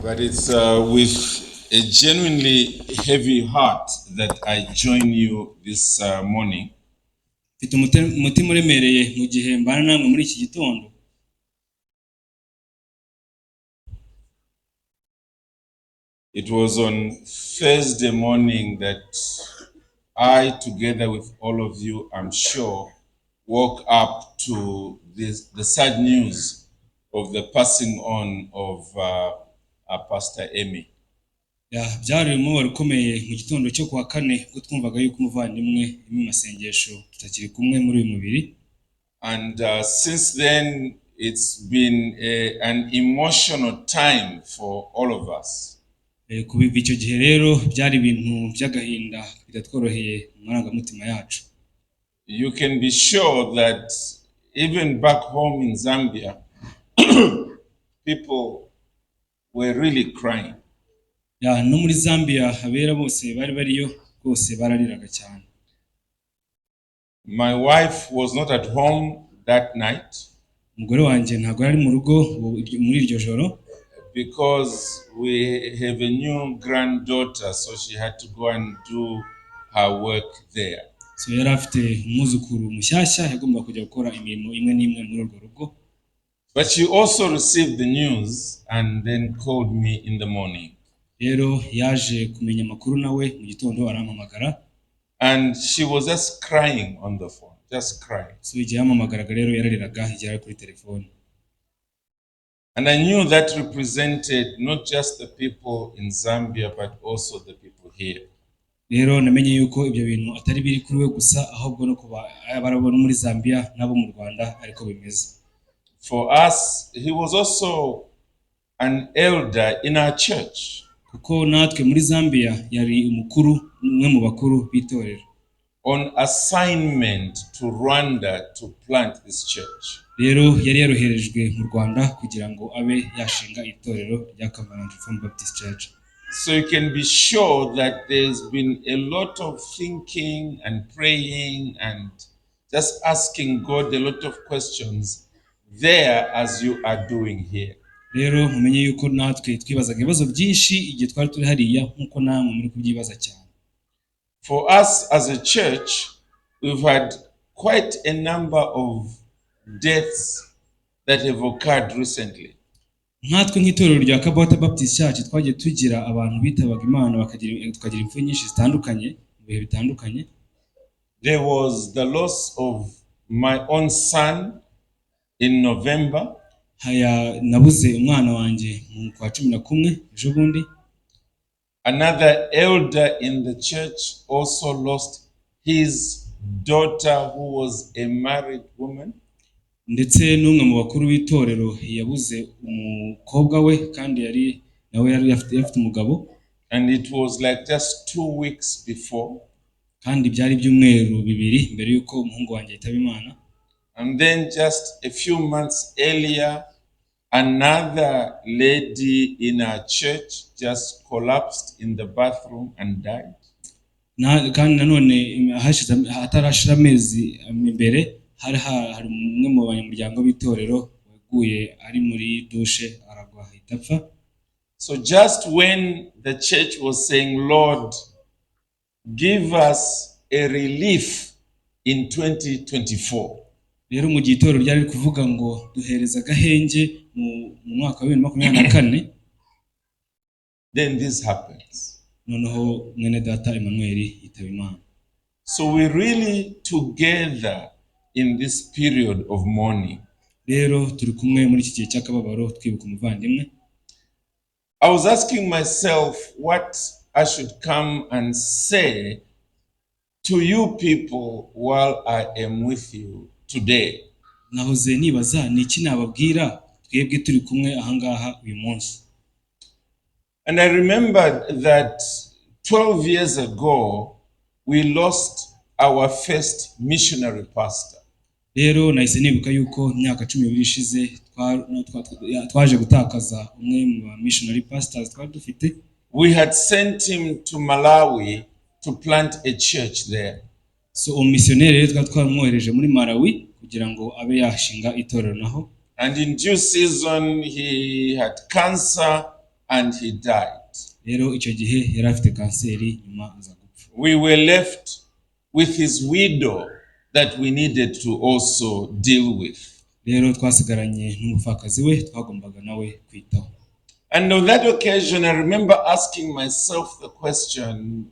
But it's with a genuinely heavy heart that I join you this morning. umutima uremereye mu gihe mbana namwe muri iki gitondo. It was on Thursday morning that I, together with all of you, I'm sure, woke up to the sad news of the passing on of Pastor Emmy. Byari umubabaro ukomeye mu gitondo cyo kuwa kane ubwo twumvaga yuko umuvandimwe mu masengesho tutakiri kumwe muri uyu mubiri. And since then it's been an emotional time for all of us. Kubiva icyo gihe rero byari ibintu by'agahinda bidatworoheye mu marangamutima yacu. You can be sure that even back home in Zambia, people were really crying. No muri Zambia abera bose bari bariyo bose barariraga cyane. My wife was not at home that night. Umugore wanjye ntabwo yari mu rugo muri iryo joro. Because we have a new granddaughter, so she had to go and do her work there. So yari afite umwuzukuru mushyashya yagomba kujya gukora imirimo imwe n'imwe muri urwo rugo. But she also received the news and then called me in the morning. Rero yaje kumenya amakuru nawe mu gitondo arampamagara. And she was just crying on the phone, just crying. So igihe yampamagaraga rero yarariraga igihe ari kuri telefone. And I knew that represented not just the people in Zambia, but also the people here. Rero namenye yuko ibyo bintu atari biri kuri we gusa ahubwo no kuba barabona muri Zambia nabo mu Rwanda ariko bimeze. For us, he was also an elder in our church. Kuko natwe muri Zambia yari umukuru umwe mu bakuru b'itorero. On assignment to Rwanda to plant this church. Rero yari yaroherejwe mu Rwanda kugira ngo abe yashinga itorero rya Conrad Mbewe Baptist Church. So you can be sure that there's been a lot of thinking and praying and just asking God a lot of questions there as you are doing here. Rero mumenye yuko natwe twibazaga ibibazo byinshi igihe twari turi hariya nkuko namwe muri kubyibaza cyane. For us as a church, we've had quite a number of deaths that have occurred recently. Natwe nk'itorero rya Conrad Baptist Church twagiye tugira abantu bitabaga Imana tukagira impfu nyinshi zitandukanye mu bihe bitandukanye. There was the loss of my own son in November. Nabuze umwana wanjye mu kwa 11 ejo bundi. Another elder in the church also lost his daughter who was a married woman. Ndetse n'umwe mu bakuru b'itorero yabuze umukobwa we kandi yari afite umugabo. And it was like just 2 weeks before. Kandi byari byumweru bibiri mbere yuko umuhungu wanjye yitaba Imana. And then just a few months earlier, another lady in our church just collapsed in the bathroom and died. Kandi nanone hatarashira amezi imbere hari umwe mu banyamuryango b'itorero waguye ari muri dushe aragwa ahita apfa. So just when the church was saying, Lord, give us a relief in 2024. Rero mu gihe itorero ryari kuvuga ngo duhereza agahenge mu mwaka wa 2024, then this happens. Noneho mwene data Emmanuel yitaba Imana. So we really together in this period of mourning. Rero turi kumwe muri iki gihe cy'akababaro twibuka umuvandimwe. I was asking myself what I should come and say to you people while I am with you today. Nahoze nibaza ni iki nababwira twebwe turi kumwe ahangaha uyu munsi. And I remembered that 12 years ago we lost our first missionary pastor. Rero nahise nibuka yuko imyaka 12 ishize twaje gutakaza umwe mu missionary pastors twari dufite. We had sent him to Malawi to plant a church there. So umissionary rero twamwohereje muri Malawi kugira ngo abe yashinga itorero naho. And in due season he had cancer and he died. rero icyo gihe yari afite kanseri nyuma aza gupfa. We were left with his widow that we needed to also deal with. Rero twasigaranye n'umupfakazi we twagombaga nawe kwitaho. And on that occasion, I remember asking myself the question,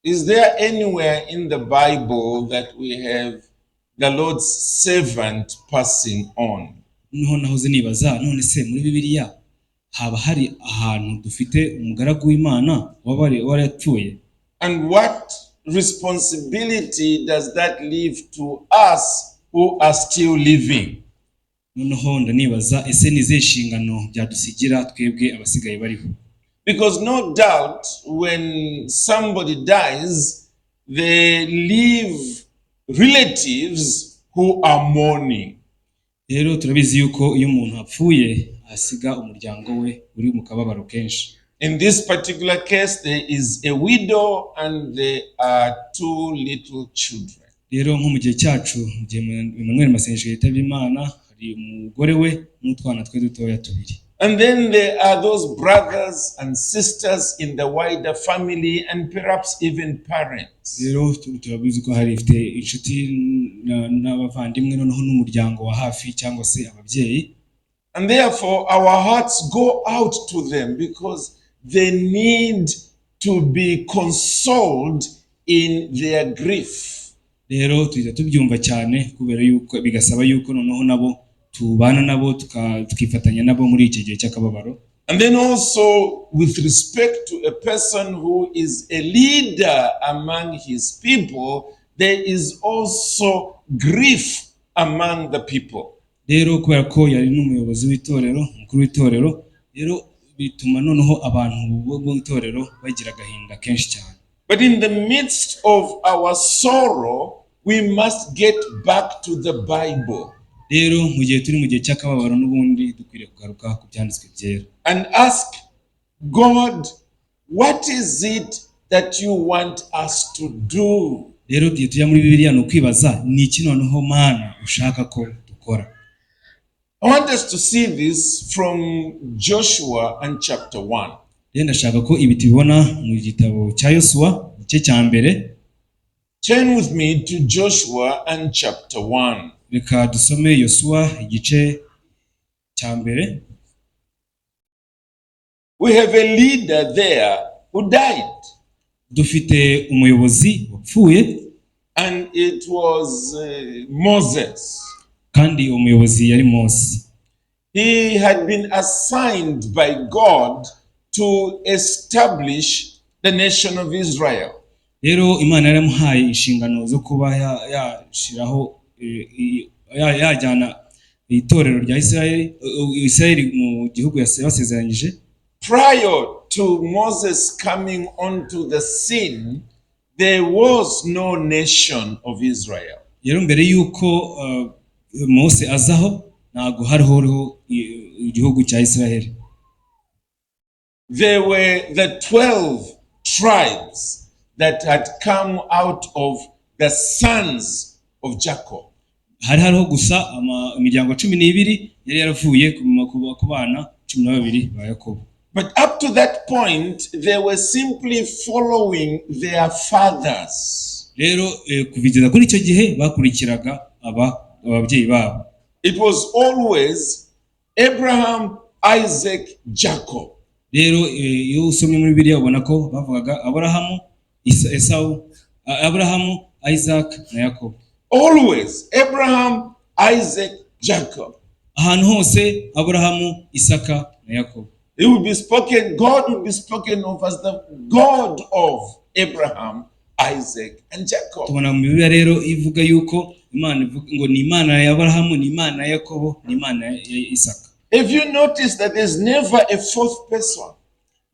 is there anywhere in the Bible that we have the Lord's servant passing on? Noneho nahoze nibaza, none se muri Bibiliya haba hari ahantu dufite umugaragu w'Imana warapfuye? And what responsibility does that leave to us who are still living? Noneho ndanibaza, ese ni izihe nshingano byadusigira twebwe abasigaye bariho? Because no doubt when somebody dies, they leave relatives who are mourning. Rero turabizi yuko iyo umuntu apfuye asiga umuryango we uri mu kababaro kenshi. In this particular case, there is a widow and there are two little children. Rero nko mu gihe cyacu, mu gihe Emmanuel Masengesho yitabye Imana, hari umugore we n'utwana twe dutoya tubiri. And then there are those brothers and sisters in the wider family and perhaps even parents. Rero turabizi ko hari ifite inshuti n'abavandimwe noneho n'umuryango wa hafi cyangwa se ababyeyi. And therefore our hearts go out to them because they need to be consoled in their grief. Rero tuhita tubyumva cyane kubera yuko bigasaba yuko noneho nabo tubana nabo tukifatanya nabo muri iki gihe cy'akababaro. And then also with respect to a person who is a leader among his people, there is also grief among the people. Rero kubera ko yari n'umuyobozi w'itorero, mukuru w'itorero, rero bituma noneho abantu bo mu itorero bagira agahinda kenshi cyane. But in the midst of our sorrow, we must get back to the Bible. Rero mu gihe turi mu gihe cy'akababaro n'ubundi dukwiriye kugaruka ku byanditswe byera. And ask God, what is it that you want us to do? Rero igihe tujya muri Bibiliya no kwibaza ni iki noneho Mana ushaka ko dukora. I want us to see this from Joshua and chapter 1. Rero ndashaka ko ibi tubibona mu gitabo cya Yosuwa igice cya mbere. Turn with me to Joshua and chapter 1. Reka dusome Yosuwa igice cya mbere. We have a leader there who died. Dufite umuyobozi wapfuye. And it was Moses. Kandi umuyobozi yari Mose. He had been assigned by God to establish the nation of Israel. Rero Imana yaramuhaye inshingano zo kuba yashiraho yajyana itorero rya Israeli mu gihugu yasezeranyije. Prior to Moses coming onto the scene, there was no nation of Israel. Rero mbere yuko Mose azaho ntago hariho igihugu cya Israeli. There were the 12 tribes that had come out of the sons of Jacob. Hari hariho gusa imiryango 12 yari yaravuye ku bana 12 ba Yakobo. But up to that point, they were simply following their fathers. Rero kuvigeza kuri icyo gihe bakurikiraga ababyeyi babo. It was always Abraham, Isaac, Jacob. Rero iyo usomye muri Bibiliya ubona ko bavugaga Abrahamu, Abrahamu, Isaac na Yakobo. Always Abraham, Isaac, Jacob. Ahantu hose Abrahamu, Isaka na Yakobo. It would be spoken, God would be spoken of as the God of Abraham, Isaac, and Jacob. Tubona mu Bibiliya rero ivuga yuko Imana ivuga ngo ni Imana ya Abrahamu, ni Imana ya Yakobo, ni Imana ya Isaka. If you notice that there's never a fourth person.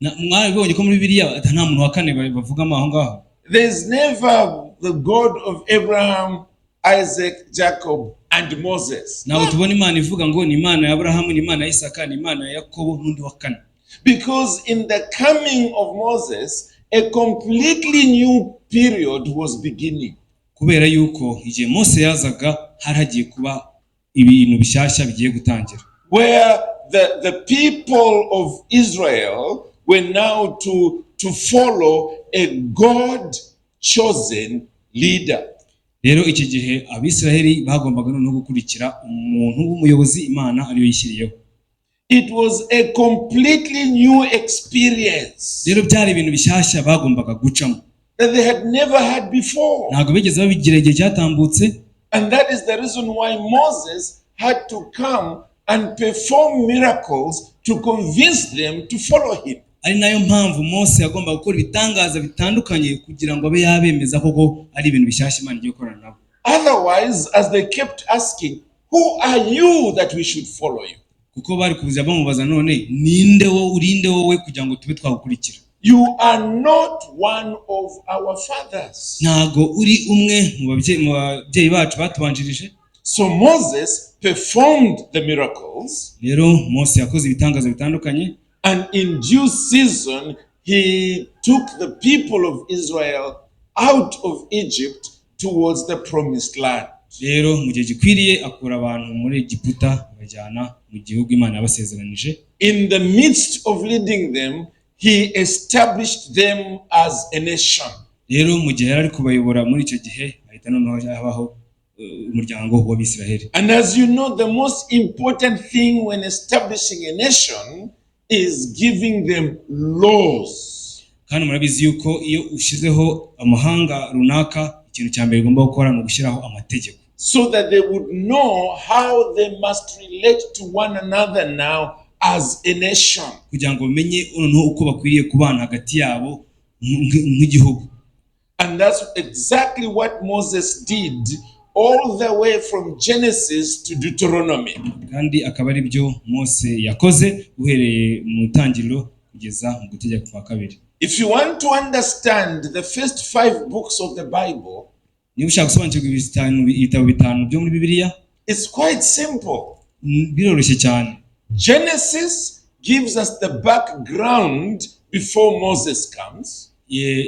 Mwabibonye ko muri Bibiliya nta muntu wa kane bavugamo aho ngaho. There's never the God of Abraham, Isaac, Jacob, and Moses. Nawe tubona Imana ivuga ngo ni Imana ya Abrahamu, ni Imana ya Isaka, ni Imana ya Yakobo n'undi wa kane. Because in the coming of Moses, a completely new period was beginning. Kubera yuko igihe Mose yazaga hari hagiye kuba ibintu bishyashya bigiye gutangira. where the people of Israel were now to follow a God-chosen leader. rero iki gihe abisiraheli bagombaga no gukurikira umuntu w'umuyobozi Imana ariyo yishyiriyeho. It was a completely new experience rero byari ibintu bishyashya bagombaga gucamo that they had never had before. ntabwo bigeze babigira igihe cyatambutse. And that is the reason why Moses had to come and perform miracles to convince them to follow him. ari nayo mpamvu Mose yagomba gukora ibitangaza bitandukanye kugira ngo abe yabemeza koko ari ibintu bishyashya Imana igiye gukorana nabo. Otherwise, as they kept asking, who are you that we should follow you? kuko bari kubuza bamubaza none ninde wo urinde wowe kugira ngo tube twagukurikira. You are not one of our fathers. ntago uri umwe mu babyeyi bacu batubanjirije. So Moses performed the miracles. rero Mose yakoze ibitangaza bitandukanye. And in due season, he took the people of Israel out of Egypt towards the promised land. rero mu gihe gikwiriye akura abantu muri Egiputa bajyana mu gihugu Imana yabasezeranije. In the midst of leading them, he established them as a nation. rero mu gihe yari kubayobora muri icyo gihe ahita noneho habaho umuryango w'Abisiraheli. And as you know, the most important thing when establishing a nation is giving them laws. kandi murabizi yuko iyo ushizeho amahanga runaka ikintu cya mbere ugomba gukora ni ugushyiraho amategeko. So that they would know how they must relate to one another now as a nation. kugira ngo bamenye noneho uko bakwiriye kubana hagati yabo nk'igihugu. And that's exactly what Moses did all the way from Genesis to Deuteronomy. kandi akaba ari byo Mose yakoze uhereye mu ntangiriro kugeza mu gutegeka kwa kabiri. If you want to understand the first 5 books of the Bible, niba ushaka gusobanukirwa ibitabo bitanu byo muri Bibiliya, it's quite simple. biroroshye cyane. Genesis gives us the background before Moses comes.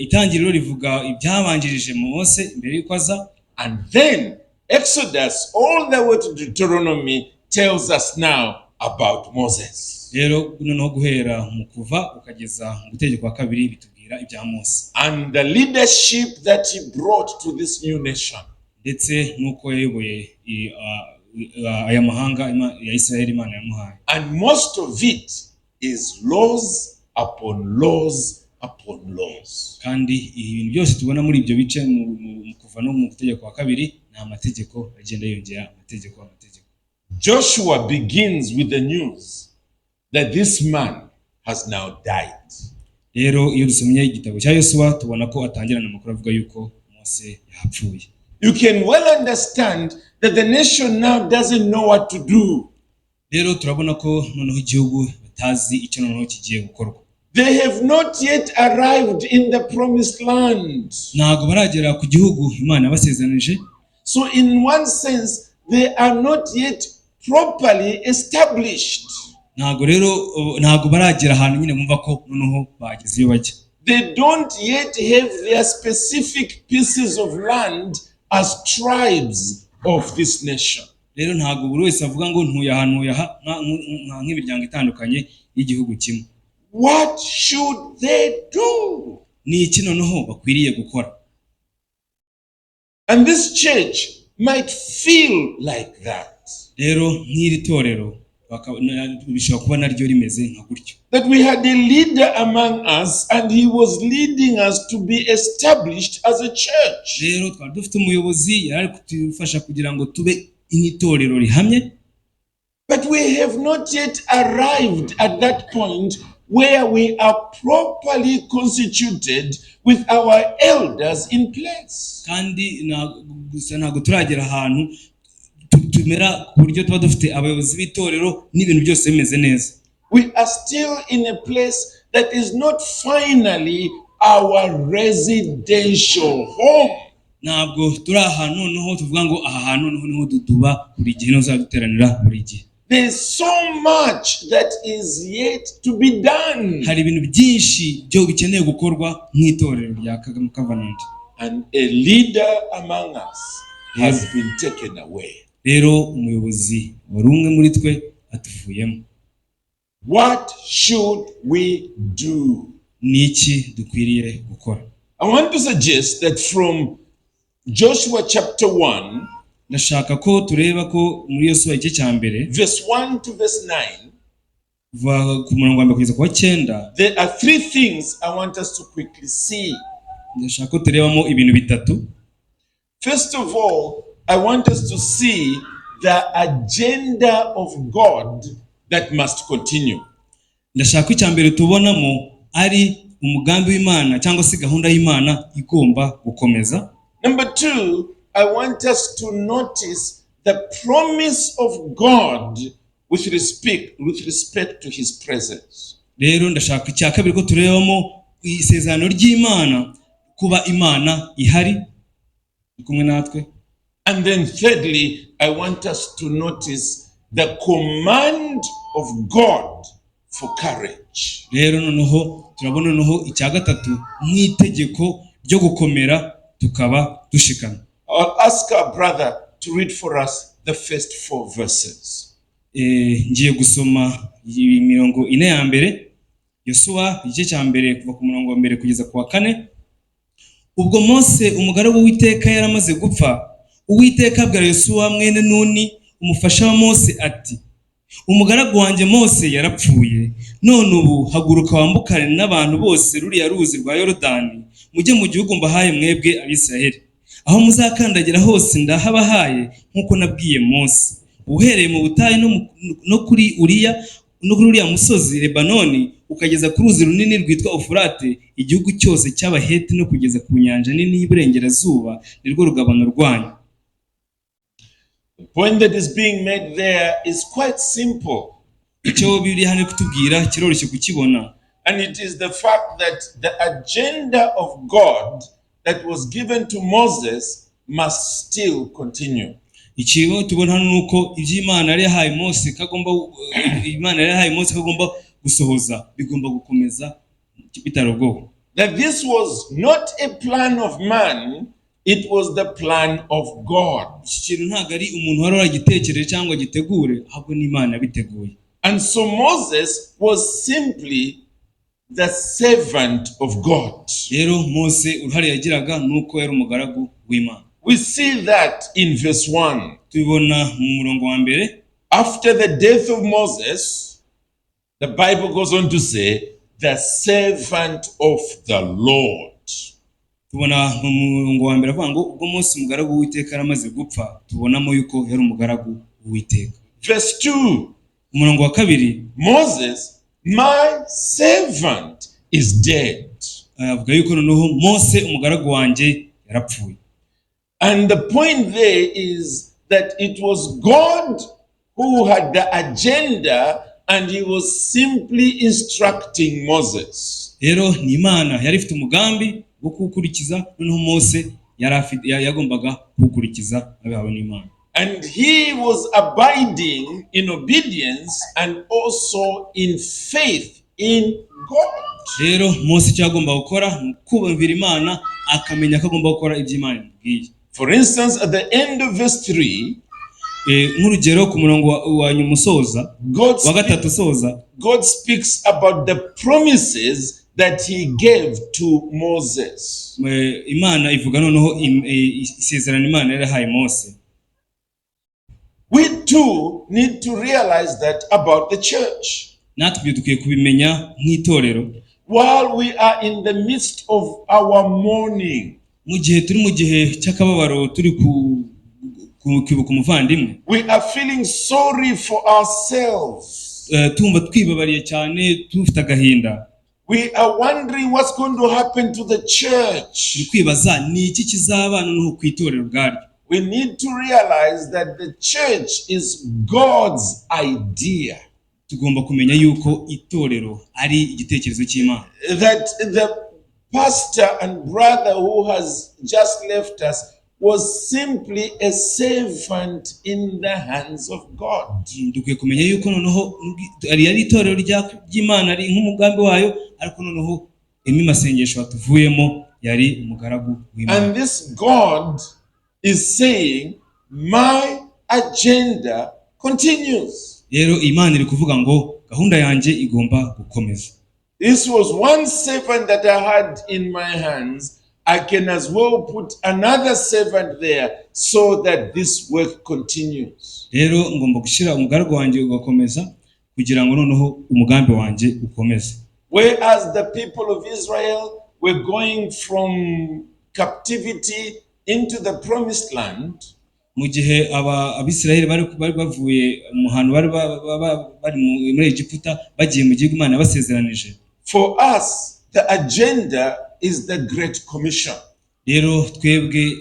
Itangiriro rivuga ibyabanjirije Mose mbere yuko aza. And then Exodus all the way to Deuteronomy tells us now about Moses. rero noneho guhera mu kuva ukageza mu gutegeka kwa kabiri bitubwira ibya Mose and the leadership that he brought to this new nation. ndetse nuko yayoboye aya mahanga ya Israeli Imana yamuhaye. And most of it is laws upon laws upon laws. kandi ibintu byose tubona muri ibyo bice mu kuva no mu gutegeka kwa kabiri ni amategeko agenda yongera amategeko. Joshua begins with the news that this man has now died. rero iyo dusomye igitabo cya Yosuwa tubona ko atangirana amakuru avuga yuko Mose yapfuye. You can well understand that the nation now doesn't know what to do. rero turabona ko noneho igihugu batazi icyo noneho kigiye gukorwa. They have not yet arrived in the promised land. ntago baragera ku gihugu Imana yabasezeranije. So in one sense, they are not yet properly established. ntago baragera ahantu nyine mumva ko noneho bageze iyo bajya. They don't yet have their specific pieces of land as tribes of this nation. rero ntago buri wese avuga ngo ntuye ahantu nk'imiryango itandukanye y'igihugu kimwe. What should they do? ni iki noneho bakwiriye gukora? And this church might feel like that. rero nk'iri torero bishobora kuba naryo rimeze nka gutyo. That we had a leader among us and he was leading us to be established as a church. rero twari dufite umuyobozi yari kudufasha kugira ngo tube nk'itorero rihamye. But we have not yet arrived at that point where we are properly constituted with our elders in place. kandi ntago turagera ahantu tumera ku buryo tuba dufite abayobozi b'itorero n'ibintu byose bimeze neza. We are still in a place that is not finally our residential home. ntabwo turi ahantu noneho tuvuga ngo aha hantu noneho niho dutuba buri gihe no zaduteranira buri gihe. There is so much that is yet to be done. hari ibintu byinshi byo bikeneye gukorwa nk'itorero rya Covenant. And a leader among us has been taken away. rero umuyobozi wari umwe muri twe atuvuyemo. What should we do? Niki dukwiriye gukora? I want to suggest that from Joshua chapter 1, ndashaka ko tureba ko muri Yosuwa igice cya mbere verse 1 to verse 9, va ku murongo wa mbere kugeza ku wa 9, there are three things I want us to quickly see. ndashaka ko turebamo ibintu bitatu. First of all, I want us to see the agenda of God that must continue. ndashaka ko icya mbere tubonamo ari umugambi w'Imana cyangwa se gahunda y'Imana igomba gukomeza. Number two, I want us to notice the promise of God with respect to his presence. Rero ndashaka icya kabiri ko turebamo isezerano ry'Imana, kuba Imana ihari kumwe natwe. And then thirdly, I want us to notice the command of God for courage. Rero noneho turabona noneho icya gatatu nk'itegeko ryo gukomera tukaba dushikana. I'll ask our brother to read for us the first 4 verses. Ngiye gusoma imirongo 4 ya mbere, Yosuwa igice cya mbere kuva ku murongo wa mbere kugeza ku wa 4. Ubwo Mose umugaragu w'Uwiteka yaramaze gupfa, Uwiteka abwira Yosuwa mwene Nuni umufasha wa Mose ati, umugaragu wanjye Mose yarapfuye, none ubu haguruka wambukane n'abantu bose ruriya ruzi rwa Yorodani, mujye mu gihugu mbahaye mwebwe Abisiraheli. Aho muzakandagira hose ndahabahaye nk'uko nabwiye Mose, uhereye mu butayu no kuri uriya musozi Lebanoni ukageza ku ruzi runini rwitwa Ufurate, igihugu cyose cy'Abaheti no kugeza ku nyanja nini y'Iburengerazuba, nirwo rugabano rwanyu. The point that is being made there is quite simple. Icyo biri hano kutubwira kiroroshye kukibona. And it is the fact that the agenda of God that was given to Moses must still continue. Ikibo tubona hano nuko iby'Imana yari yahaye Mose kagomba gusohoza bigomba gukomeza bitarogoho. That this was not a plan of man, it was the plan of God. Ikintu ntago ari umuntu wari waragitekereje cyangwa gitegure, ahubwo ni Imana yabiteguye. And so Moses was simply the servant of God. Rero Mose uruhare yagiraga nuko yari umugaragu w'Imana. We see that in verse 1. Tubibona mu murongo wa mbere. After the death of Moses, the Bible goes on to say, the servant of the Lord. Tubona mu murongo wa mbere avuga ngo ubwo Mose umugaragu w'Uwiteka yaramaze gupfa, tubonamo yuko yari umugaragu w'Uwiteka. Verse 2. Umurongo wa kabiri, Moses, my servant is dead. avuga yuko noneho Mose umugaragu wanjye yarapfuye. And the point there is that it was God who had the agenda and he was simply instructing Moses. Rero ni Imana yari ifite umugambi wo gukurikiza, noneho Mose yagombaga gukurikiza abihawe n'Imana. And he was abiding in obedience and also in faith in God. Rero Mose icyo agomba gukora ni kubumvira Imana, akamenya ko agomba gukora ibyo Imana imubwiye. For instance, at the end of verse 3, nk'urugero ku murongo wa nyuma usoza wa gatatu usoza, God speaks about the promises that he gave to Moses. Imana ivuga noneho isezerano Imana yarahaye Mose. We too need to realize that about the church. Natwe dukwiye kubimenya nk'itorero. While we are in the midst of our mourning, mu gihe turi mu gihe cy'akababaro, turi kwibuka umuvandimwe, we are feeling sorry for ourselves. Tumva twibabariye cyane, tufite agahinda. We are wondering what's going to happen to the church. Kwibaza ni iki kizaba noneho ku itorero bwaryo. We need to realize that the church is God's idea. Tugomba kumenya yuko itorero ari igitekerezo cy'Imana. That the pastor and brother who has just left us was simply a servant in the hands of God. Dukwiye kumenya yuko noneho ari itorero ry'Imana, ari nk'umugambi wayo, ariko noneho masengesho atuvuyemo yari umugaragu w'Imana. And this God is saying, my agenda continues. rero Imana iri kuvuga ngo gahunda yanjye igomba gukomeza. This was one servant that I had in my hands. I can as well put another servant there so that this work continues. Rero ngomba gushyira umugaragu wanjye ugakomeza kugira ngo noneho umugambi wanjye ukomeze. Whereas the people of Israel were going from captivity into the promised land, mu gihe abisirayeli bari bavuye mu hantu bari muri Egiputa bagiye mu gihugu Imana yabasezeranije. For us, the agenda is the Great Commission. Rero twebwe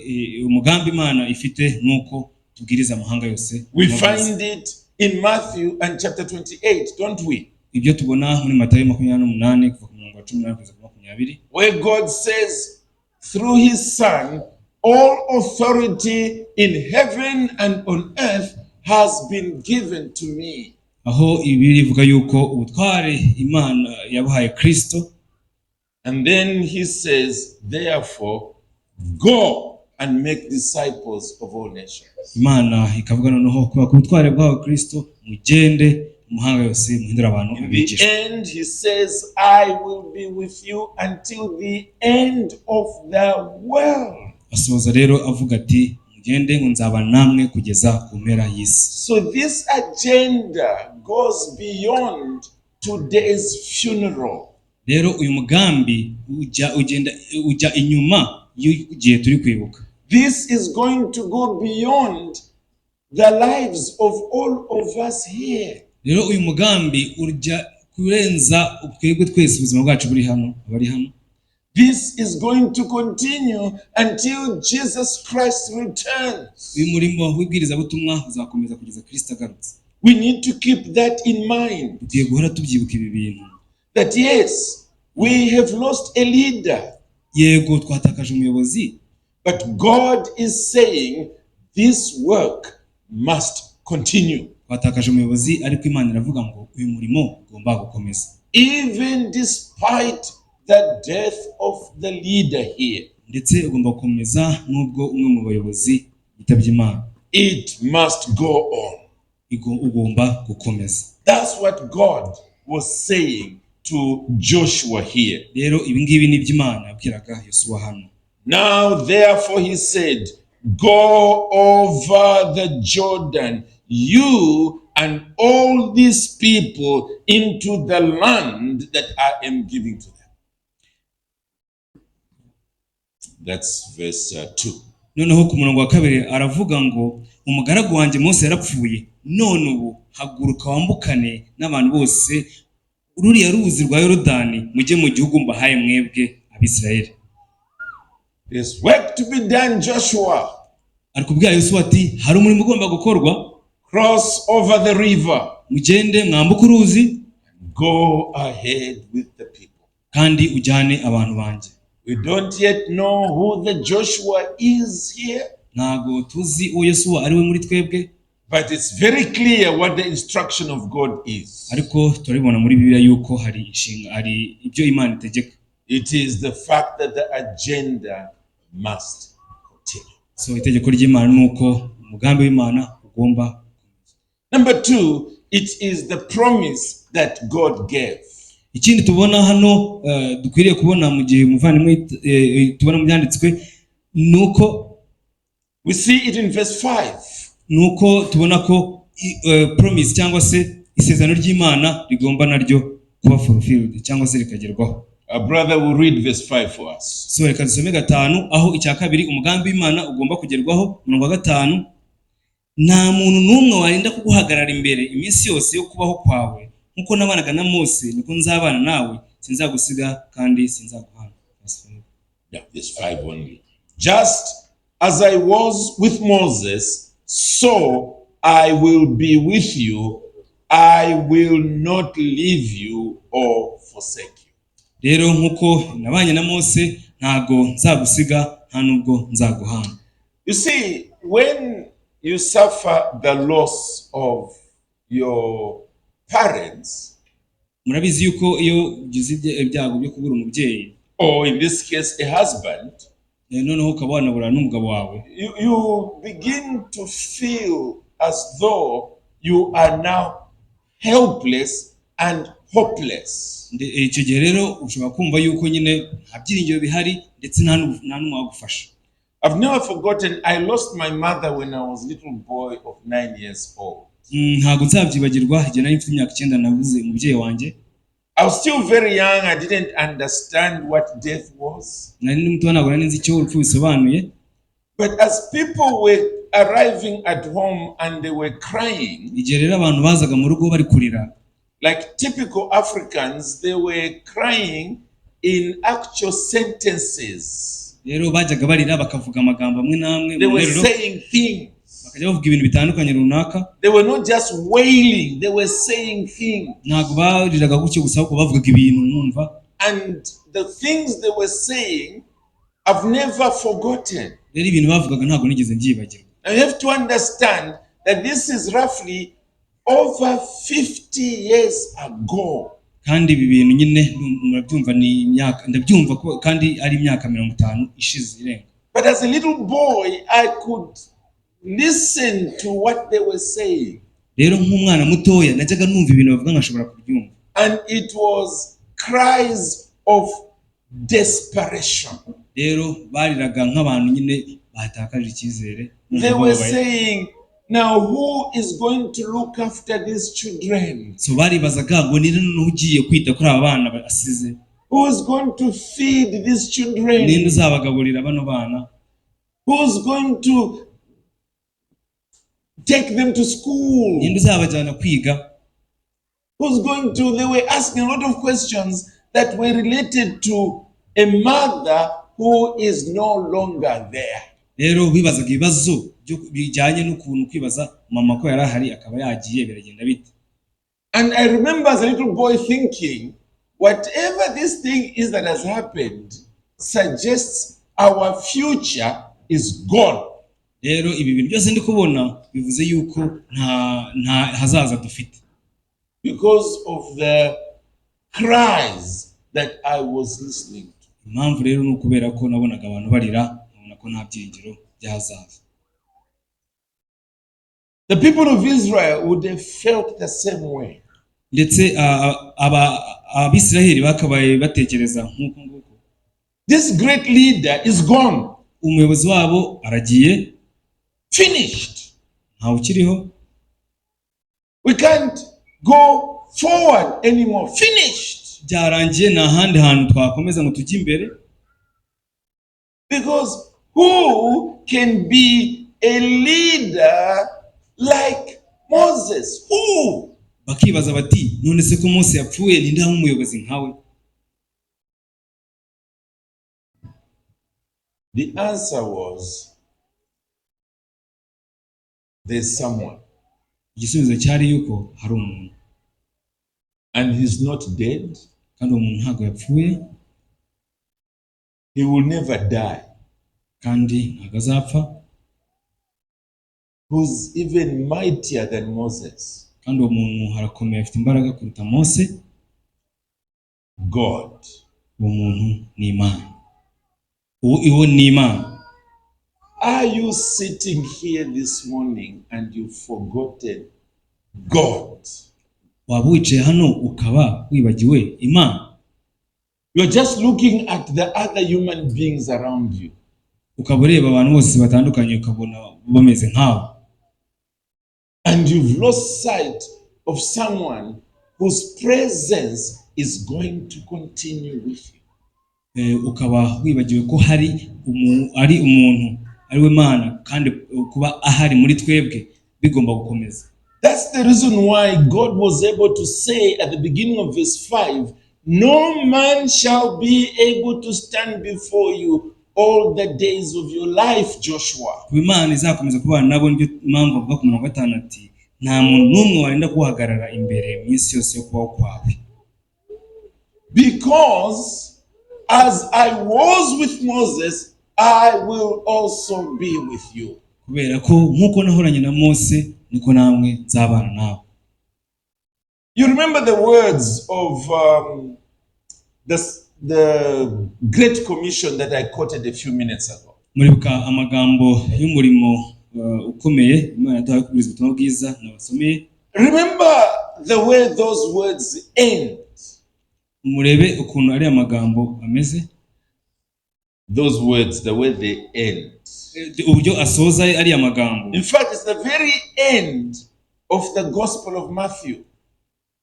umugambi Imana ifite nuko tubwiriza amahanga yose. We find it in Matthew and chapter 28, don't we? Ibyo tubona muri Matayo 28 kuva ku murongo wa 18 kugeza ku 20, where God says through his son, all authority in heaven and on earth has been given to me. Aho ibiri ivuga yuko ubutware Imana yabahaye Kristo. And then he says, therefore, go and make disciples of all nations. Imana ikavuga noneho kuba ku butware bwawe Kristo mugende umuhanga yose muhindura abantu abigisha. And he says, I will be with you until the end of the world. Asoza rero avuga ati mugende ngo nzaba namwe kugeza ku mpera y'isi. So this agenda goes beyond today's funeral. Rero uyu mugambi ujya inyuma y'igihe turi kwibuka. This is going to go beyond the lives of all of us here. Rero uyu mugambi urya kurenza twebwe twese ubuzima bwacu buri hano abari hano. This is going to continue until Jesus Christ returns. Uyu murimo w'ibwiriza butumwa uzakomeza kugeza Kristo agarutse. We need to keep that in mind. Tugiye guhora tubyibuka ibi bintu. That yes, we have lost a leader. Yego twatakaje umuyobozi. But God is saying this work must continue. Twatakaje umuyobozi ariko Imana iravuga ngo uyu murimo ugomba gukomeza. Even despite the death of the leader here. Ndetse ugomba gukomeza nubwo umwe mu bayobozi yitabye Imana. It must go on. Ugomba gukomeza. That's what God was saying to Joshua here. Rero ibi ngibi ni by'Imana yabwiraga Yosuwa hano. Now therefore he said, go over the Jordan, you and all these people, into the land that I am giving to them. That's verse 2. Noneho ku murongo wa 2 aravuga ngo umugaragu wanjye Mose yarapfuye, none ubu haguruka wambukane n'abantu bose ruriya ruzi rwa Yorodani mujye mu gihugu mbahaye mwebwe Abisirayeli. There's work to be done, Joshua. Arikubwira Yosuwa ati hari umurimo ugomba gukorwa. Cross over the river. Mugende mwambuka uruzi. Go ahead with the people. Kandi ujyane abantu banje. We don't yet know who the Joshua is here. Ntago tuzi uwo Yosuwa ari we muri twebwe. But it's very clear what the instruction of God is. Ariko turabibona muri Bibiliya yuko hari inshinga ari ibyo Imana itegeka. It is the fact that the agenda must continue. So itegeko ry'Imana nuko umugambi w'Imana ugomba. Number 2, it is the promise that God gave. Ikindi tubona hano dukwiriye kubona mu gihe umuvandimwe tubona mu byanditswe nuko we see it in verse 5. Nuko tubona ko promise cyangwa se isezerano ry'Imana rigomba naryo kuba fulfilled cyangwa se rikagerwaho. Our brother will read verse 5 for us. So reka dusome 5 aho icya kabiri umugambi w'Imana ugomba kugerwaho. Umurongo wa 5, nta muntu n'umwe warinda kuguhagarara imbere iminsi yose yo kubaho kwawe, nkuko nabanaga na Mose niko nzabana nawe, sinzagusiga kandi sinzaguhana. Yeah, verse 5 only. Just as I was with Moses, so I will be with you. I will not leave you or forsake you. Rero nkuko nabanye na Mose ntago nzagusiga nta nubwo nzaguhana. You see, when you suffer the loss of your parents, murabizi yuko iyo ugize ibyago byo kubura umubyeyi, or in this case a husband, noneho ukabana n'umugabo wawe, you begin to feel as though you are now helpless and hopeless. icyo gihe rero ushobora kumva yuko nyine nta byiringiro bihari ndetse nta n'umwe wagufasha. I've never forgotten, I lost my mother when I was a little boy of 9 years old. Ntabwo nzabyibagirwa igihe nari mfite imyaka 9 nabuze umubyeyi wanjye. I was still very young. I didn't understand what death was. Nari muto ntabwo nari nzi icyo urupfu bisobanuye. But as people were arriving at home and they were crying, igihe rero abantu bazaga mu rugo bari kurira, like typical Africans, they were crying in actual sentences. Rero bajyaga barira bakavuga amagambo amwe namwe they were saying things. bakajya bavuga ibintu bitandukanye runaka. They were not just wailing, they were saying things. Ntabwo bariraga gutyo gusa ahubwo bavugaga ibintu numva. And the things they were saying I've never forgotten. Rero ibintu bavugaga ntabwo nigeze mbyibagirwa. You have to understand that this is roughly over 50 years ago. Kandi ibi bintu nyine murabyumva ni imyaka, ndabyumva ko kandi ari imyaka 50 ishize irenga. But as a little boy I could listen to what they were saying. Rero nk'umwana mutoya najyaga numva ibintu bavuga nkashobora kubyumva. And it was cries of desperation. Rero bariraga nk'abantu nyine batakaje icyizere. They were saying, now who is going to look after these children? So baribazaga ngo ni none ugiye kwita kuri aba bana basize. Who is going to feed these children? Ninde uzabagaburira bano bana? Who is going to take them to school? Ninde uzabajyana kwiga? Who's going to? They were asking a lot of questions that were related to a mother who is no longer there. Rero bibazaga ibibazo bijyanye n'ukuntu kwibaza mama ko yari ahari akaba yagiye biragenda bite. And I remember as a little boy thinking, whatever this thing is that has happened suggests our future is gone. Rero ibi bintu byose ndi kubona bivuze yuko nta hazaza dufite. Because of the cries that I was listening to. Impamvu rero ni ukubera ko nabonaga abantu barira, nkabona ko nta byiringiro by'ahazaza. The people of Israel would have felt the same way. Ndetse abisiraheli bakabaye batekereza nk'uko nguko. This great leader is gone. Umuyobozi wabo aragiye. Finished. Ntawe ukiriho. We can't go forward anymore. Finished. Byarangiye nta handi hantu twakomeza ngo tujye imbere. Because who can be a leader like Moses? Who? Bakibaza bati none se ko Mose yapfuye ninde umuyobozi nkawe? The answer was, there's someone. Igisubizo cyari yuko hari umuntu. And he's not dead. Kandi umuntu ntago yapfuye. He will never die. Kandi ntago azapfa. Who's even mightier than Moses. Kandi umuntu harakomeye afite imbaraga kuruta Mose. God. Umuntu ni Imana. Uwo ni Imana. Are you sitting here this morning and you've forgotten God? Waba wicaye hano ukaba wibagiwe Imana? You're just looking at the other human beings around you. Ukaba ureba abantu bose batandukanye ukabona bameze nkawe. And you've lost sight of someone whose presence is going to continue with you. Ukaba wibagiwe ko hari ari umuntu ari we Mana kandi kuba ahari muri twebwe bigomba gukomeza. That's the reason why God was able to say at the beginning of verse 5, no man shall be able to stand before you all the days of your life, Joshua. Imana izakomeza kubana nabo nibyo mpamvu avuga ku 5 ati nta muntu n'umwe warinda guhagarara imbere minsi yose yo kubaho kwawe. Because as I was with Moses, I will also be with you. Kubera ko nkuko nahoranye na Mose niko namwe nzabana nawe. You remember the words of the Great Commission that I quoted a few minutes ago. Muribuka amagambo y'umurimo ukomeye Imana yataye kubwiza ubutumwa bwiza nabasomeye. Remember the way those words end. murebe ukuntu ari amagambo ameze, Those words, the way they end. uburyo asoza ari amagambo. In fact, it's the very end of the Gospel of Matthew.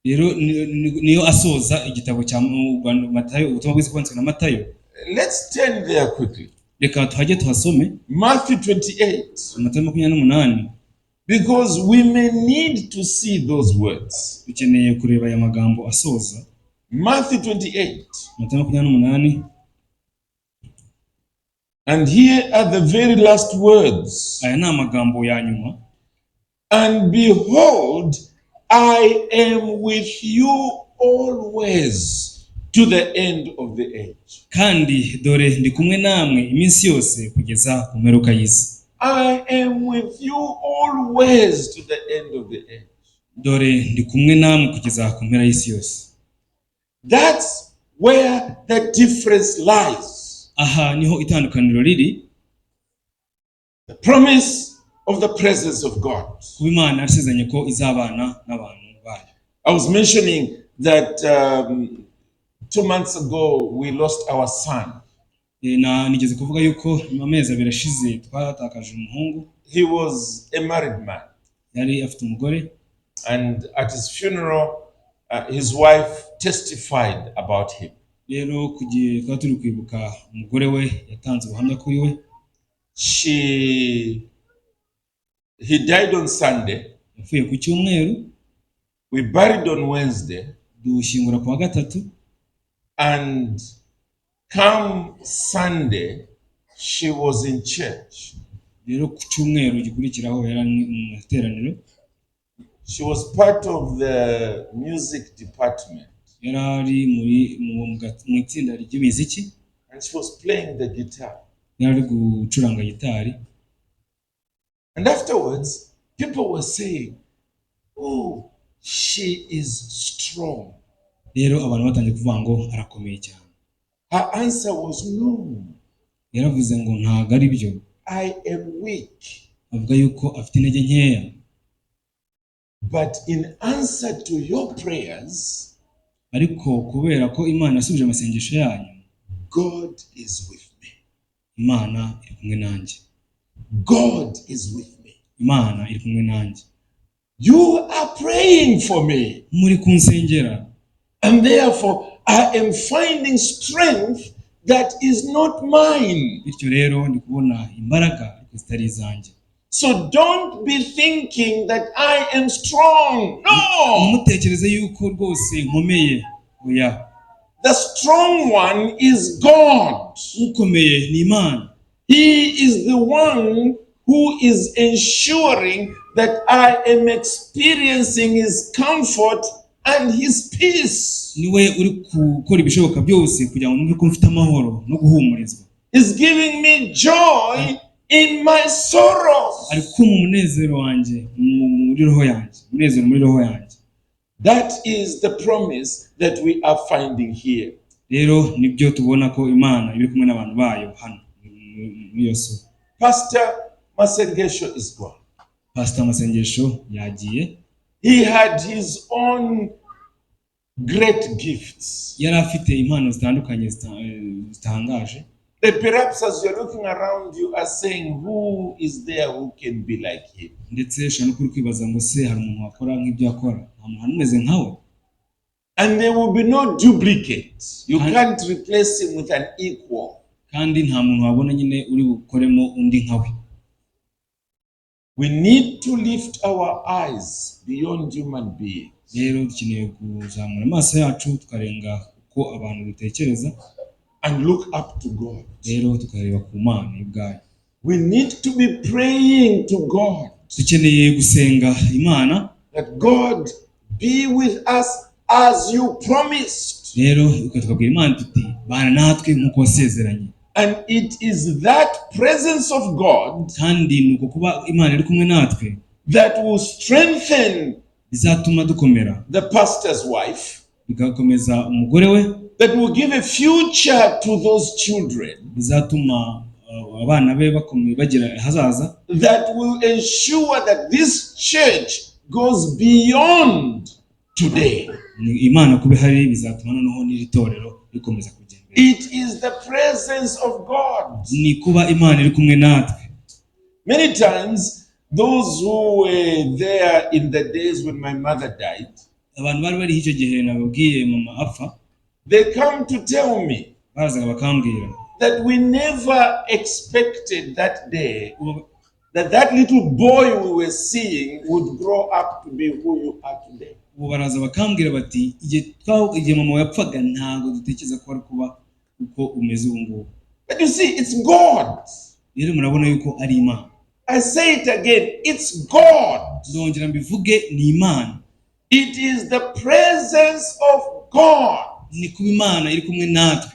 Rero niyo asoza igitabo cya Matayo, ubutumwa bwiza bwanditswe na Matayo. Let's turn there quickly. Reka tuhajye tuhasome Matthew 28. Matayo 28, Because we may need to see those words. dukeneye kureba aya magambo asoza. Matthew 28. Matayo 28, And here are the very last words. aya ni amagambo ya nyuma. And behold, I am with you always to the end of the age. Kandi dore ndi kumwe namwe iminsi yose kugeza ku mperuka y'isi. I am with you always to the end of the age. Dore ndi kumwe namwe kugeza ku mpera y'isi yose. That's where the difference lies. Aha niho itandukaniro riri. The promise of the presence of God. Kuba Imana yasezeranye ko izabana n'abantu bayo. I was mentioning that 2 months ago we lost our son. Nigeze kuvuga yuko amezi 2 ashize twatakaje umuhungu. He was a married man. Yari afite umugore. And at his funeral, his wife testified about him. Rero kugiye kwa turi kwibuka umugore we yatanze ubuhamya kuri we. He died on Sunday. Yapfuye ku cyumweru. We buried on Wednesday. Dushyingura ku wa gatatu. And come Sunday, she was in church. Rero ku cyumweru gikurikiraho yari mu materaniro. She was part of the music department. Yari mu itsinda ry'imiziki. And she was playing the guitar. Yari gucuranga gitari. And afterwards, people were saying, "Oh, she is strong." Rero abantu batangiye kuvuga ngo arakomeye cyane. Her answer was no. Yaravuze ngo ntago ari byo. I am weak. Avuga yuko afite intege nkeya. But in answer to your prayers, ariko kubera ko Imana yasubije amasengesho yanyu, God is with me. Imana iri kumwe nanjye. God is with me. Imana iri kumwe nanjye. You are praying for me. Muri kunsengera. And therefore I am finding strength that is not mine. Bityo rero ndi kubona imbaraga zitari zanjye. So don't be thinking that I am strong. No. Mutekereze yuko rwose nkomeye. Oya. The strong one is God. Ukomeye ni Imana. He is the one who is ensuring that I am experiencing his comfort and his peace. Niwe uri gukora ibishoboka byose kugira ngo numve ko mfite amahoro no guhumurizwa. He's giving me joy in my sorrows. Ari kuma umunezero wanjye muri roho yanjye. Umunezero muri roho yanjye. That is the promise that we are finding here. Rero nibyo tubona ko Imana iri kumwe n'abantu bayo hano muri Yesu. Pastor Masengesho is gone. Pastor Masengesho yagiye. He had his own great gifts. Yari afite impano zitandukanye zitangaje. Perhaps as you're looking around you are saying, who is there who can be like him? Ndetse shano kuri kwibaza ngo se hari umuntu wakora nk'ibyo akora. Nta muntu umeze nkawe. And there will be no duplicate. You can't replace him with an equal. Kandi nta muntu wabona nyine uri bukoremo undi nkawe. We need to lift our eyes beyond human beings. Rero dukeneye kuzamura amaso yacu tukarenga uko abantu dutekereza. And look up to God. Rero tukareba ku Mana ibwayo. We need to be praying to God. Dukeneye gusenga Imana. That God be with us as you promised. Rero tukabwira Imana tuti bana natwe nkuko wasezeranye. And it is that presence of God kandi nuko kuba Imana iri kumwe natwe that will strengthen bizatuma dukomera. The pastor's wife. Bigakomeza umugore we. That will give a future to those children. Bizatuma abana be bakomeye bagira hazaza. That will ensure that this church goes beyond today. Imana kuba hari bizatuma noneho n'iri torero rikomeza kujya imbere. It is the presence of God. Ni kuba Imana iri kumwe natwe. Many times, those who were there in the days when my mother died, Abantu bari bari icyo gihe nababwiye mama apfa, they come to tell me barazaga bakambwira that we never expected that day that little boy we were seeing would grow up to be who you are today. ubu baraza bakambwira bati igihe mama yapfaga ntabwo dutekereza ko ari kuba uko umeze ubu ngubu. But you see, it's God. Rero murabona yuko ari Imana. I say it again, it's God. Ndongera mbivuge, ni Imana. It is the presence of God. Ni kuba Imana iri kumwe natwe.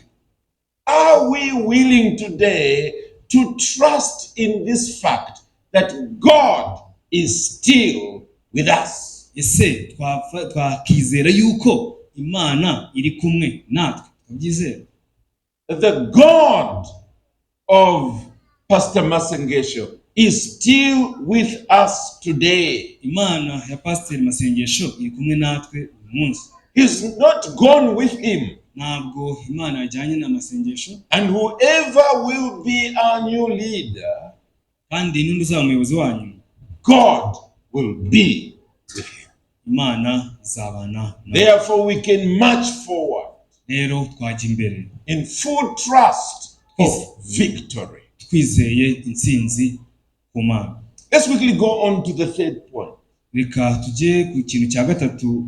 Are we willing today to trust in this fact that God is still with us? Ese twakizera yuko Imana iri kumwe natwe? Tubyizera. The God of Pastor Masengesho is still with us today. Imana ya Pastor Masengesho iri kumwe natwe uyu munsi. He's not gone with him. Ntabwo Imana yajyanye na Masengesho. And whoever will be our new leader, kandi n'undi uzaba umuyobozi wanyu, God will be with him. Imana izabana nawe. Therefore we can march forward Rero twajya imbere in full trust of victory. Twizeye intsinzi ku Mana. Let's quickly go on to the third point. Reka tujye ku kintu cya gatatu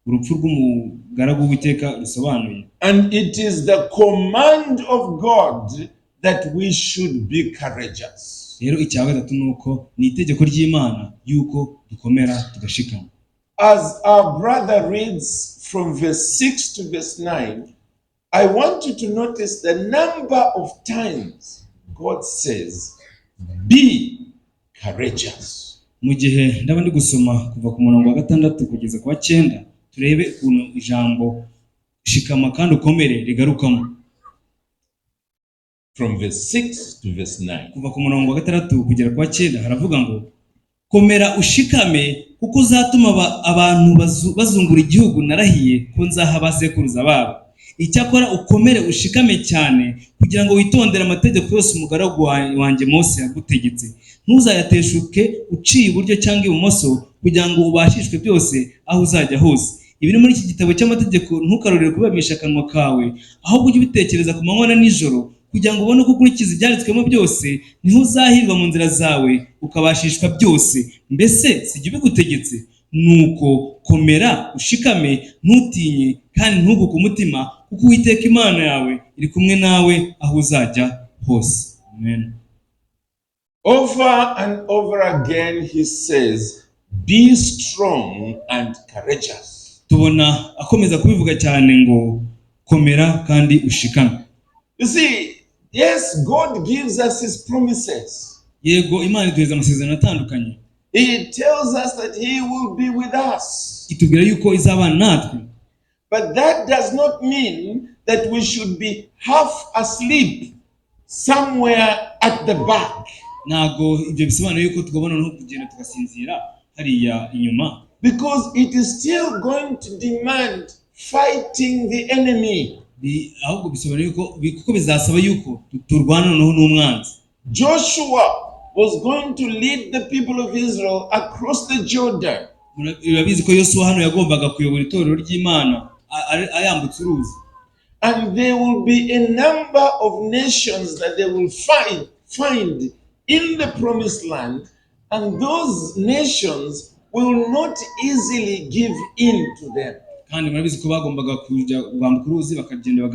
urupfu rw'umugaragu w'Uwiteka rusobanuye. And it is the command of God that we should be courageous. Rero icya gatatu nuko ni itegeko ry'Imana yuko dukomera tugashikama. As our brother reads from verse 6 to verse 9, I want you to notice the number of times God says, be courageous. Mu gihe ndaba ndi gusoma kuva ku murongo wa 6 kugeza ku wa 9, turebe ukuntu ijambo shikama kandi ukomere rigarukamo. From verse 6 to verse 9. Kuva ku murongo wa 6 kugera ku wa 9 haravuga ngo, komera ushikame kuko uzatuma abantu bazungura igihugu narahiye ko nzaha abasekuruza babo. Icyakora ukomere ushikame cyane kugira ngo witondere amategeko yose umugaragu wanjye Mose yagutegetse. Ntuzayateshuke uciye iburyo cyangwa ibumoso kugira ngo ubashishwe byose aho uzajya hose. Ibiri muri iki gitabo cy'amategeko ntukarorere kubamisha akanwa kawe, ahubwo ujye ubitekereza ku manywa na nijoro kugira ngo ubone ko ukurikiza ibyanditswemo byose, niho uzahirwa mu nzira zawe ukabashishwa byose. Mbese sijya ubigutegetse? Nuko komera ushikame, ntutinye kandi ntuguke umutima, kuko Uwiteka Imana yawe iri kumwe nawe aho uzajya hose. Amen. Over and over again he says, be strong and courageous. Tubona akomeza kubivuga cyane ngo komera kandi ushikame. You see, yes, God gives us his promises. Yego, Imana iduheza amasezerano atandukanye. He tells us that he will be with us. Itubwira yuko izabana natwe. But that does not mean that we should be half asleep somewhere at the back. Ntago ibyo bisobanuye yuko tugomba no kugenda tugasinzira hariya inyuma. Because it is still going to demand fighting the enemy. Ahubwo bisobanuye yuko kuko bizasaba yuko turwana n'umwanzi. Joshua was going to lead the people of Israel across the Jordan. Urabizi ko Yosuwa hano yagombaga kuyobora itorero ry'Imana ayambutse uruzi. And there will be a number of nations that they will find in the promised land, and those nations will not easily give in to them. Kandi murabizi ko bagombaga kujya kwambuka uruzi bakagenda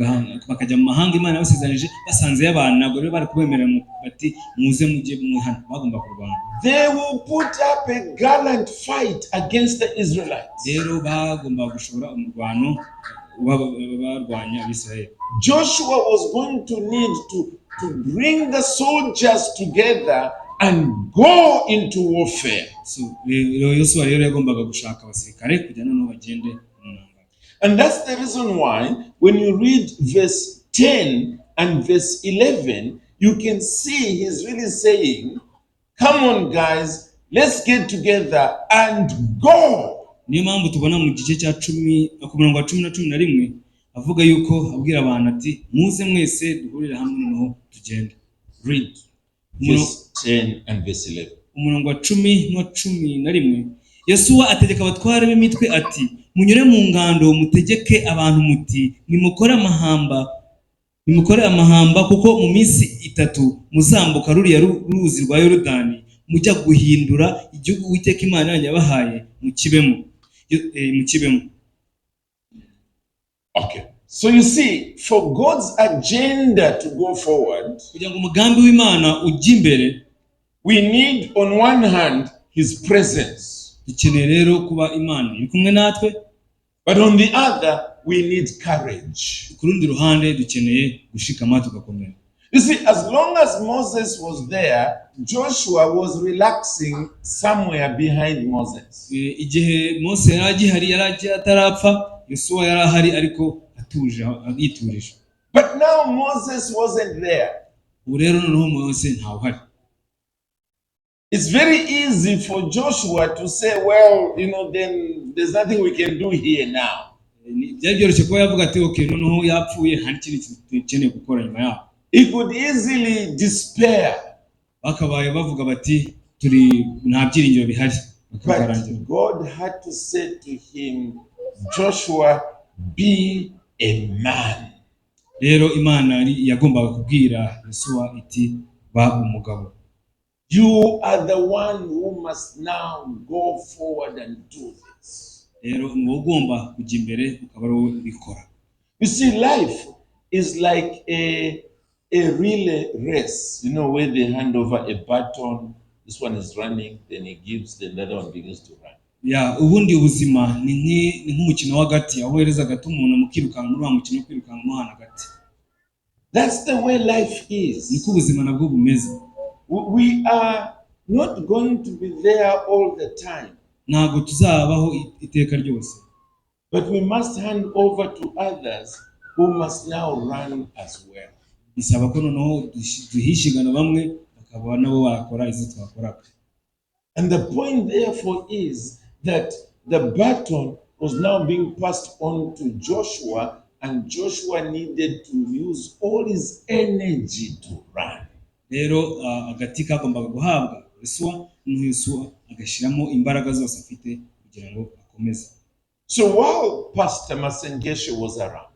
bakajya mu mahanga Imana yabasezeranyije, basanze y'abantu ntabwo rero bari kubemerera bati muze mujye mwihana, bagomba kurwana. They will put up a gallant fight against the Israelites. Rero bagomba gushora umurwano barwanya Abisirayeli. Joshua was going to need to bring the soldiers together and go into warfare. So Yosuwa rero yagombaga gushaka abasirikare kugira noneho bagende mu ntambara. And that's the reason why when you read verse 10 and verse 11, you can see he's really saying, come on guys, let's get together and go. niyo mpamvu tubona mu gice cya 10 ku murongo wa 10 na 11 avuga yuko abwira abantu ati muze mwese duhurire hamwe noneho tugende. Read verse 10 and verse 11. Umurongo wa 10 no 11 Yosuwa ategeka abatware b'imitwe ati munyure mu ngando mutegeke abantu muti nimukore amahamba kuko mu minsi 3 muzambuka ruriya ruzi rwa Yorodani mujya guhindura igihugu Uwiteka Imana yanyu yabahaye mu kibemo. Okay. So you see, for God's agenda to go forward, kugira ngo umugambi w'Imana ujye imbere, we need on one hand his presence. Dukeneye rero kuba Imana iri kumwe natwe. But on the other, we need courage. Ku rundi ruhande dukeneye gushikama tugakomera. You see, as long as Moses was there, Joshua was relaxing somewhere behind Moses. Igihe Mose yari atarapfa, Yosuwa yari ahari ariko atuje yiturije. But now Moses wasn't there. Rero noneho Mose ntawuhari. It's very easy for Joshua to say, well, then there's nothing we can do here now. Byari byoroshye kuba yavuga ati okay noneho yapfuye nta kintu dukeneye gukora nyuma yaho. He could easily despair. Bakabaye bavuga bati turi nta byiringiro bihari. But God had to say to him, Joshua, be a man. Rero Imana yagombaga kubwira Yosuwa iti ba umugabo. You are the one who must now go forward and do this. Rero ni ugomba kujya imbere ukaba ari wowe ubikora. You see, life is like a relay race, where they hand over a baton. This one is running, then he gives, then the other one begins to run. Ubundi ubuzima ni nk'umukino w'agati aho hereza agati umuntu mukirukanka muri wa mukino kwirukanka muhana agati. That's the way life is. Niko ubuzima nabwo bumeze. We are not going to be there all the time. Ntabwo tuzabaho iteka ryose. But we must hand over to others who must now run as well. Bisaba ko noneho duhishigana bamwe bakaba nabo bakora izo twakoraga. And the point therefore is that the baton was now being passed on to Joshua, and Joshua needed to use all his energy to run. Rero agati kagombaga guhabwa Yosuwa agashiramo imbaraga zose afite kugira ngo akomeze. So while Pastor Masengesho was around,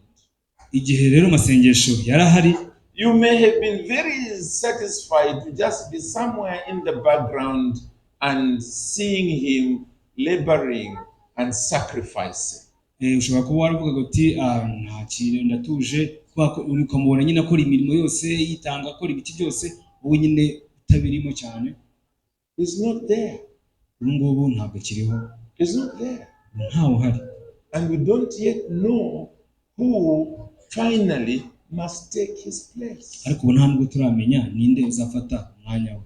igihe rero Masengesho yarahari, you may have been very satisfied to just be somewhere in the background and seeing him laboring and sacrificing. Ushobora kuba waravugaga uti nta kintu ndatuje ukamubona nyine akora imirimo yose yitanga akora ibiki byose wowe nyine utabirimo cyane. He's not there. Ngubu ntabwo kiriho. He's not there. Ntawe uhari. And we don't yet know who finally must take his place. Ariko ntabwo turamenya ninde uzafata umwanya we.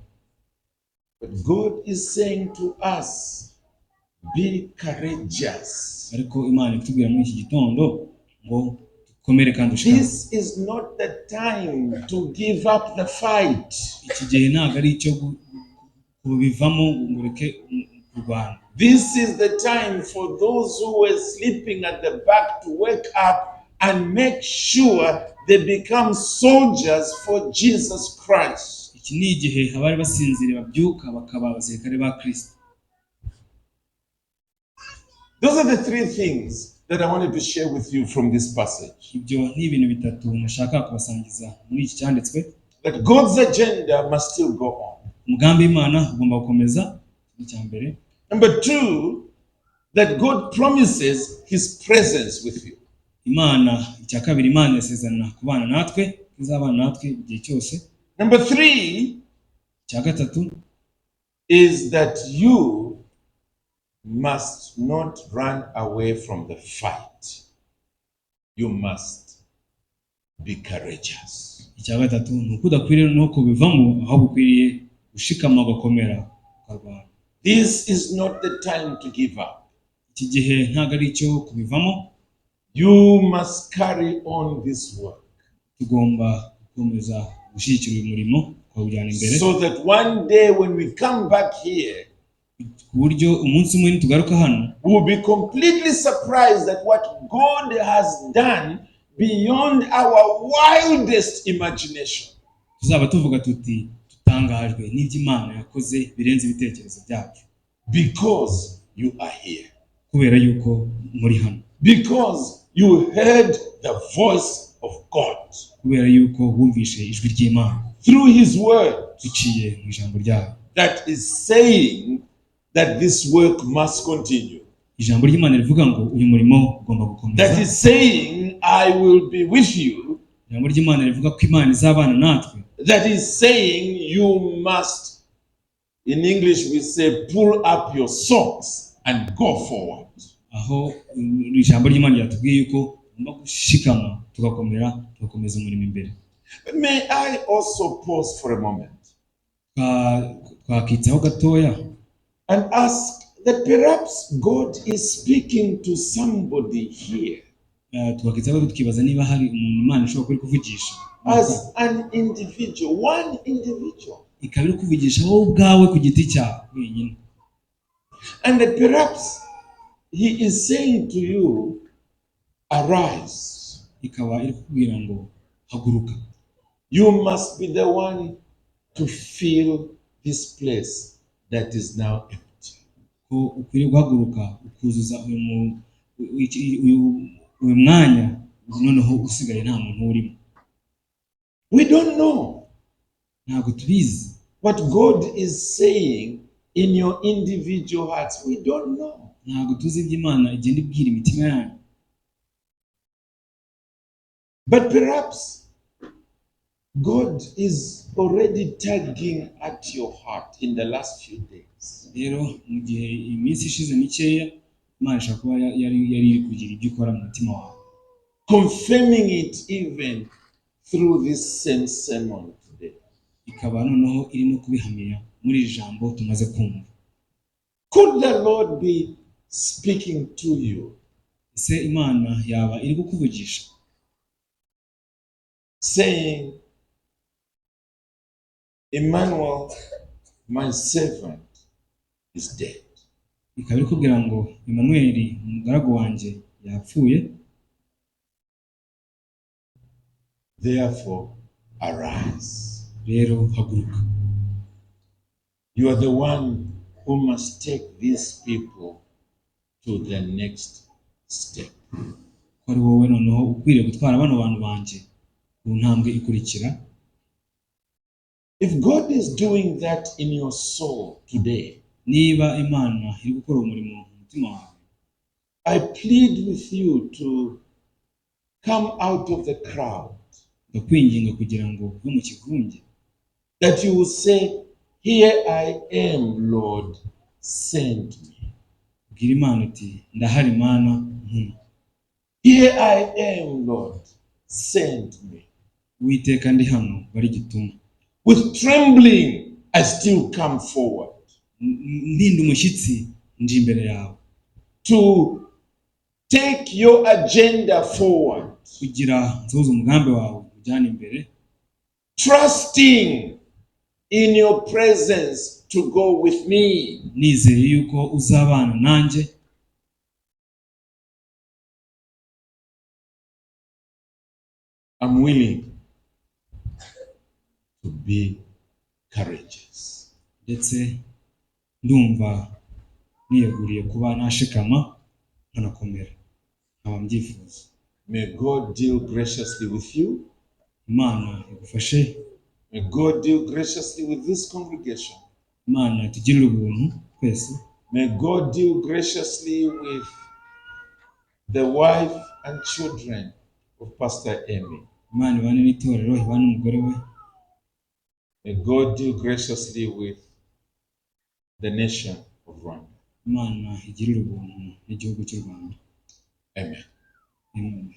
But God is saying to us, be courageous. Ariko Imana itubwira muri iki gitondo ngo dukomere kandi ushikame. This is not the time to give up the fight. Iki gihe ntabwo ari icyo kubivamo ngo ureke kurwana. This is the time for those who were sleeping at the back to wake up and make sure they become soldiers for Jesus Christ. Iki ni igihe abari basinzire babyuka bakaba abasirikare ba Kristo. Those are the three things that I wanted to share with you from this passage. Ibyo ni ibintu bitatu nashaka kubasangiza muri iki cyanditswe. That God's agenda must still go on. Umugambi w'Imana ugomba gukomeza. Icyambere. Number 2, that God promises his presence with you. Imana icyakabiri Imana yasezerana kubana natwe, izabana natwe igihe cyose. Number 3, gatatu is that you must not run away from the fight. You must be courageous. gatatu ni ukudakwiriye no kubivamo aho bukwiriye gushikama gakomera ukarwana. This is not the time to give up. Iki gihe ntabwo ari icyo kubivamo. You must carry on this work. Tugomba gukomeza gushyigikira uyu murimo kwawujyana imbere. So that one day when we come back here, ku buryo umunsi umwe nitugaruka hano we will be completely surprised at what God has done beyond our wildest imagination. tuzaba tuvuga tuti tutangajwe n'ibyo Imana yakoze birenze ibitekerezo byacu, Because you are here. kubera yuko muri hano, Because you heard the voice of God kubera yuko wumvishe ijwi ry'Imana through His word biciye mu ijambo ryayo, that is saying that this work must continue. ijambo ry'Imana rivuga ngo uyu murimo ugomba That gukomeza, is saying, I will be with you. ijambo ry'Imana rivuga ko Imana izabana natwe, That is saying, you must, in English we say, pull up your socks and go forward. aho ijambo ry'Imana ryatubwiye yuko tugomba gushikama tugakomeza umurimo imbere. May I also pause for a moment Twakitsaho gatoya and ask that perhaps God is speaking to somebody here twakitsaho tukibaza niba hari umuntu Imana ishobora kuri kuvugisha as an individual, one individual, ikaba iri kuvugisha wowe ubwawe ku giti cyawe wenyine, and that perhaps He is saying to you, arise. ikaba iri kukubwira ngo haguruka, You must be the one to fill this place that is now empty. ko ukwiriye guhaguruka ukuzuza uyu mwanya noneho usigaye nta muntu urimo. We don't know Ntabwo tubizi what God is saying in your individual hearts. We don't know. ntabwo tuzi ibyo Imana igenda ibwira imitima yanyu, But perhaps God is already tugging at your heart in the last few days. rero mu gihe iminsi ishize mikeya Imana ishobora kuba yari iri kugira ibyo ikora mu mutima wawe, Confirming it even through this same sermon today. ikaba noneho irimo kubihamya muri iri jambo tumaze kumva. Could the Lord be speaking to you, Ese Imana yaba iri kukuvugisha saying, Emmanuel, my servant, is dead. ikaba iri kubwira ngo Emmanuel umugaragu wanjye yapfuye, Therefore, arise. rero haguruka, You are the one who must take these people to the next step. ko ari wowe noneho ukwiriye gutwara bano bantu banjye ku ntambwe ikurikira. If God is doing that in your soul today, Niba Imana iri gukora umurimo mu mutima wawe, I plead with you to come out of the crowd, ndakwinginga kugira ngo uve mu kivunge, that you will say, here I am, Lord, send me. ubwira Imana uti ndahari Mana nkuma, Here I am, Lord, send me. Uwiteka ndi hano bari gituma. With trembling, I still come forward Ndinda umushyitsi nje imbere yawe, to take your agenda forward, kugira nsohoze umugambi wawe ujyane imbere, trusting in your presence to go with me. nizeye yuko uzabana nanjye. I'm willing to be courageous. Ndetse ndumva niyeguriye kuba nashikama nkanakomera, nkaba mbyifuza. May God deal graciously with you. Imana igufashe, May God deal graciously with this congregation. Imana tugirire ubuntu twese, May God deal graciously with the wife and children of Pastor Amy. Imana ibane n'itorero, ibane n'umugore we. May God deal graciously with the nation of Rwanda. Imana igirire ubuntu n'igihugu cy'u Rwanda. Amen. Amen.